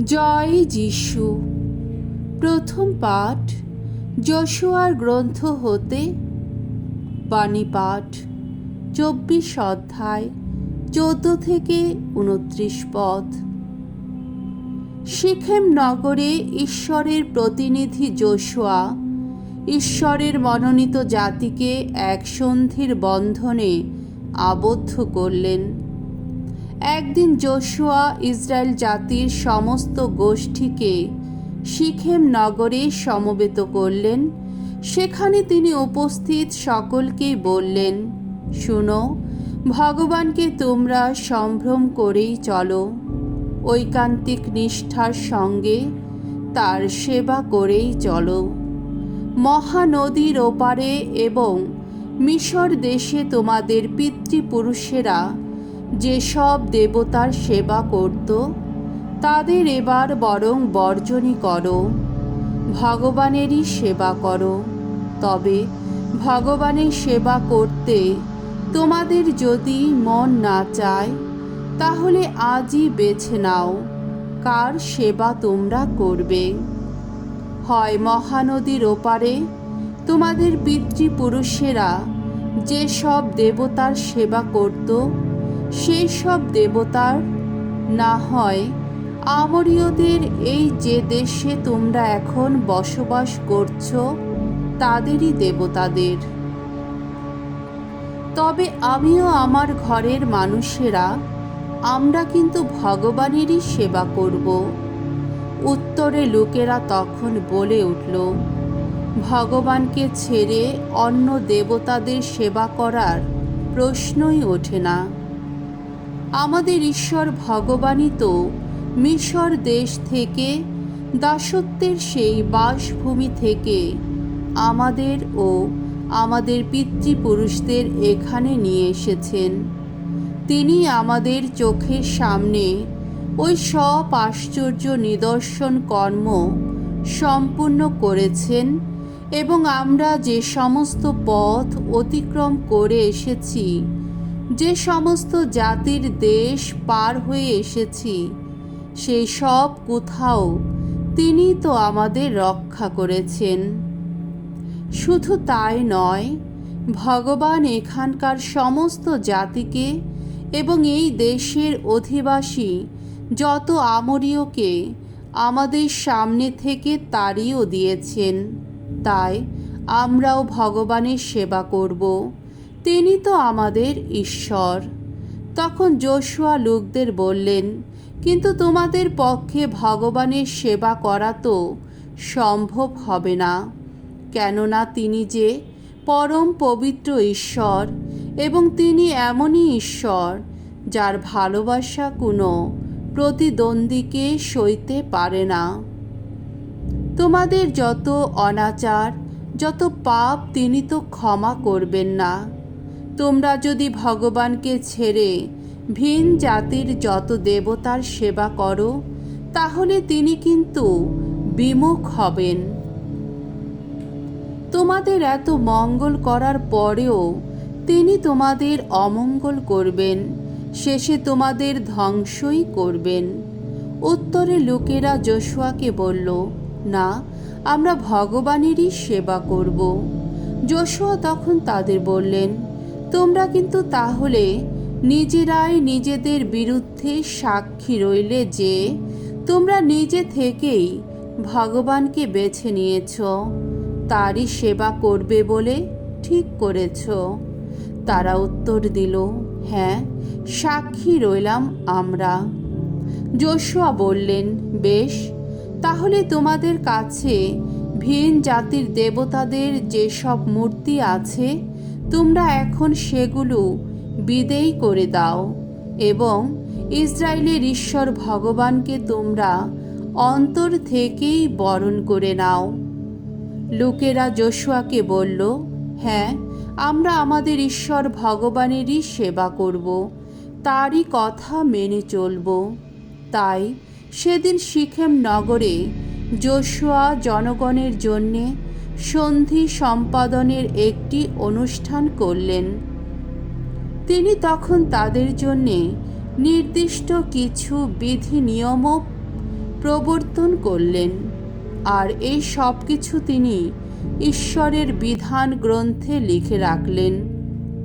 জয় যিশু। প্রথম পাঠ যোশুয়ার গ্রন্থ হতে। বাণী পাঠ 24 অধ্যায় 14 থেকে 29 পদ। সিখেম নগরে ঈশ্বরের প্রতিনিধি যোশুয়া ঈশ্বরের মনোনীত জাতিকে এক সন্ধির বন্ধনে আবদ্ধ করলেন। একদিন যোশুয়া ইসরায়েল জাতির সমস্ত গোষ্ঠীকে সিখেম নগরে সমবেত করলেন। সেখানে তিনি উপস্থিত সকলকেই বললেন, শুনো, ভগবানকে তোমরা সম্ভ্রম করেই চলো, ঐকান্তিক নিষ্ঠার সঙ্গে তার সেবা করেই চলো। মহানদীর ওপারে এবং মিশর দেশে তোমাদের পিতৃপুরুষেরা যেসব দেবতার সেবা করত তাদের এবার বরং বর্জনই করো, ভগবানেরই সেবা করো। তবে ভগবানের সেবা করতে তোমাদের যদি মন না চায়, তাহলে আজই বেছে নাও কার সেবা তোমরা করবে। হয় মহানদীর ওপারে তোমাদের পিতৃপুরুষেরা যেসব দেবতার সেবা করত সেই সব দেবতার, না হয় আমোরীয়দের এই যে দেশে তোমরা এখন বসবাস করছো তাদেরই দেবতাদের। তবে আমিও আমার ঘরের মানুষেরা আমরা কিন্তু ভগবানেরই সেবা করব। উত্তরে লোকেরা তখন বলে উঠল, ভগবানকে ছেড়ে অন্য দেবতাদের সেবা করার প্রশ্নই ওঠে না। আমাদের ঈশ্বর ভগবানই তো মিশর দেশ থেকে, দাসত্বের সেই বাসভূমি থেকে আমাদের ও আমাদের পিতৃপুরুষদের এখানে নিয়ে এসেছেন। তিনি আমাদের চোখের সামনে ওই সব আশ্চর্য নিদর্শন কর্ম সম্পূর্ণ করেছেন এবং আমরা যে সমস্ত পথ অতিক্রম করে এসেছি, যে সমস্ত জাতির দেশ পার হয়ে এসেছি, সেই সব কোথাও তিনি তো আমাদের রক্ষা করেছেন। শুধু তাই নয়, ভগবান এখানকার সমস্ত জাতিকে এবং এই দেশের অধিবাসী যত আমোরীয়কে আমাদের সামনে থেকে তাড়িয়েও দিয়েছেন। তাই আমরাও ভগবানের সেবা করব, তিনি তো আমাদের ঈশ্বর। তখন যোশুয়া লোকদের বললেন, কিন্তু তোমাদের পক্ষে ভগবানের সেবা করা তো সম্ভব হবে না, কেননা তিনি যে পরম পবিত্র ঈশ্বর এবং তিনি এমনই ঈশ্বর যার ভালোবাসা কোনো প্রতিদ্বন্দ্বীকে সইতে পারে না। তোমাদের যত অনাচার, যত পাপ তিনি তো ক্ষমা করবেন না। তোমরা যদি ভগবানকে ছেড়ে ভিন জাতির যত দেবতার সেবা করো, তাহলে তিনি কিন্তু বিমুখ হবেন। তোমাদের এত মঙ্গল করার পরেও তিনি তোমাদের অমঙ্গল করবেন, শেষে তোমাদের ধ্বংসই করবেন। উত্তরে লোকেরা যোশুয়াকে বলল, না, আমরা ভগবানেরই সেবা করব। যোশুয়া তখন তাদের বললেন, তোমরা কিন্তু তাহলে নিজেরাই নিজেদের বিরুদ্ধে সাক্ষী রইলে যে তোমরা নিজে থেকেই ভগবানকে বেছে নিয়েছ, তারই সেবা করবে বলে ঠিক করেছ। তারা উত্তর দিল, হ্যাঁ, সাক্ষী রইলাম আমরা। যোশুয়া বললেন, বেশ, তাহলে তোমাদের কাছে ভিন জাতির দেবতাদের যেসব মূর্তি আছে তোমরা এখন সেগুলো বিদেয় করে দাও এবং ইসরায়েলের ঈশ্বর ভগবানকে তোমরা অন্তর থেকেই বরণ করে নাও। লোকেরা যোশুয়াকে বলল, হ্যাঁ, আমরা আমাদের ঈশ্বর ভগবানেরই সেবা করব, তারই কথা মেনে চলব। তাই সেদিন সিখেম নগরে যোশুয়া জনগণের জন্যে সন্ধি সম্পাদনের একটি অনুষ্ঠান করলেন। তিনি তখন তাদের জন্যে নির্দিষ্ট কিছু বিধি নিয়মও প্রবর্তন করলেন। আর এই সব কিছু তিনি ঈশ্বরের বিধান গ্রন্থে লিখে রাখলেন।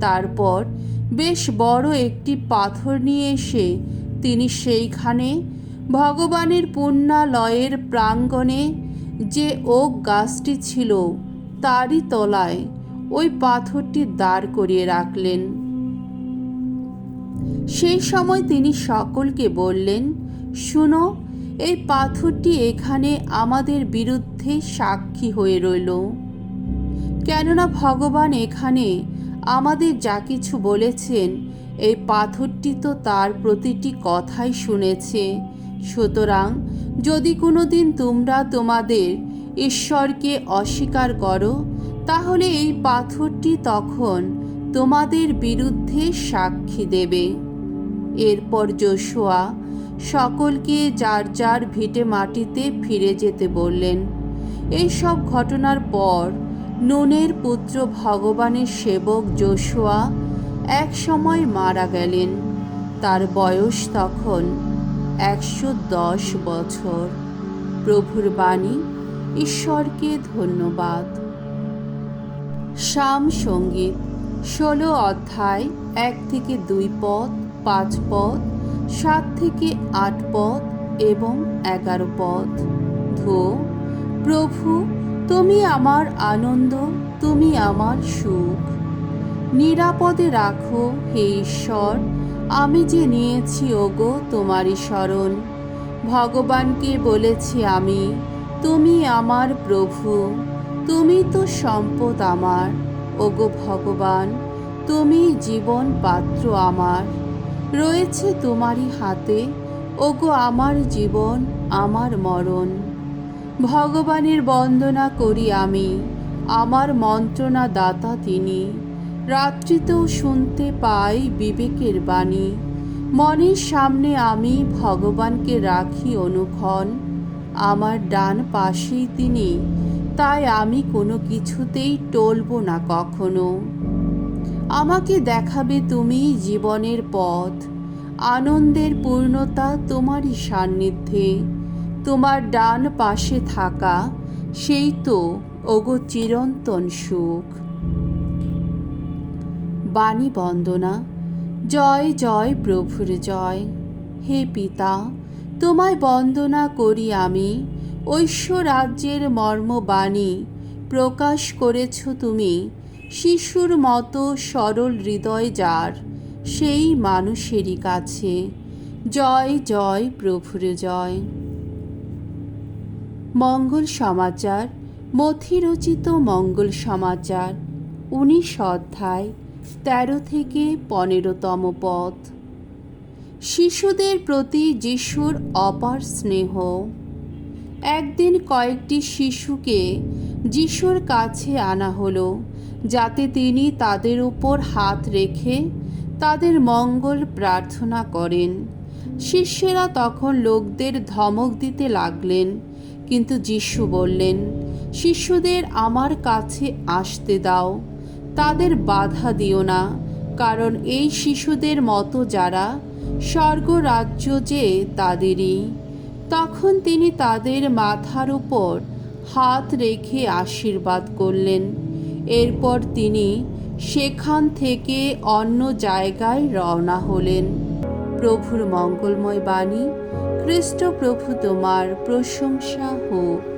তারপর বেশ বড় একটি পাথর নিয়ে এসে তিনি সেইখানে ভগবানের পুণ্যালয়ের প্রাঙ্গণে যে ওক গাছটি ছিল তারই তলায় ওই পাথরটি দাঁড় করিয়ে রাখলেন। সেই সময় তিনি সকলকে বললেন, শুনো, এই পাথরটি এখানে আমাদের বিরুদ্ধে সাক্ষী হয়ে রইল। কেননা ভগবান এখানে আমাদের যা কিছু বলেছেন, এই পাথরটি তো তার প্রতিটি কথাই শুনেছে। সুতরাং যদি কোনোদিন তোমরা তোমাদের ঈশ্বরকে অস্বীকার করো, তাহলে এই পাথরটি তখন তোমাদের বিরুদ্ধে সাক্ষী দেবে। এরপর যোশুয়া সকলকে যার যার ভিটে মাটিতে ফিরে যেতে বললেন। এই সব ঘটনার পর নুনের পুত্র ভগবানের সেবক যোশুয়া এক সময় মারা গেলেন। তার বয়স তখন 110 বছর। প্রভুর বাণী। ঈশ্বরকে ধন্যবাদ। সাম সঙ্গীত 16 অধ্যায় 1 থেকে 2 পদ, 5 পদ, 7 থেকে 8 পদ এবং 11 পদ। ধো, প্রভু, তুমি আমার আনন্দ, তুমি আমার সুখ। নিরাপদে রাখো হে ঈশ্বর, আমি যে নিয়েছি ওগো তোমারই শরণ। ভগবানকে বলেছি আমি, তুমি আমার প্রভু, তুমি তো সম্পদ আমার। ওগো ভগবান, তুমি জীবন পাত্র আমার, রয়েছে তোমারই হাতে। ওগো আমার জীবন, আমার মরণ। ভগবানের বন্দনা করি আমি, আমার মন্ত্রণা দাতা তিনি। রাত্রিতেও শুনতে পাই বিবেকের বাণী। মনের সামনে আমি ভগবানকে রাখি অনুক্ষণ। আমার ডান পাশেই তিনি, তাই আমি কোনো কিছুতেই টলব না কখনো। আমাকে দেখাবে তুমি জীবনের পথ, আনন্দের পূর্ণতা তোমারই সান্নিধ্যে। তোমার ডান পাশে থাকা সেই তো ওগো চিরন্তন সুখ। বাণী বন্দনা। জয় জয় প্রভুর জয়। হে পিতা, তোমায় বন্দনা করি আমি। ঐশ্বরাজ্যের মর্মবাণী প্রকাশ করেছ তুমি। শিশুর মতো সরল হৃদয় যার, সেই মানুষেরই কাছে। জয় জয় প্রভুর জয়। মঙ্গল সমাচার। মথি রচিত মঙ্গল সমাচার 19 অধ্যায় 13 থেকে 15তম পদ। শিশুদের প্রতি যিশুর অপার স্নেহ। একদিন কয়েকটি শিশুকে যিশুর কাছে আনা হলো, যাতে তিনি তাদের উপর হাত রেখে তাদের মঙ্গল প্রার্থনা করেন। শিষ্যেরা তখন লোকদের ধমক দিতে লাগলেন, কিন্তু যিশু বললেন, শিশুদের আমার কাছে আসতে দাও, তাদের বাধা দিও না, কারণ এই শিশুদের মতো যারা, স্বর্গরাজ্য যে তাদেরই। তখন তিনি তাদের মাথার উপর হাত রেখে আশীর্বাদ করলেন। এরপর তিনি সেখান থেকে অন্য জায়গায় রওনা হলেন। প্রভুর মঙ্গলময় বাণী। খ্রিস্ট প্রভু তোমার প্রশংসা হোক।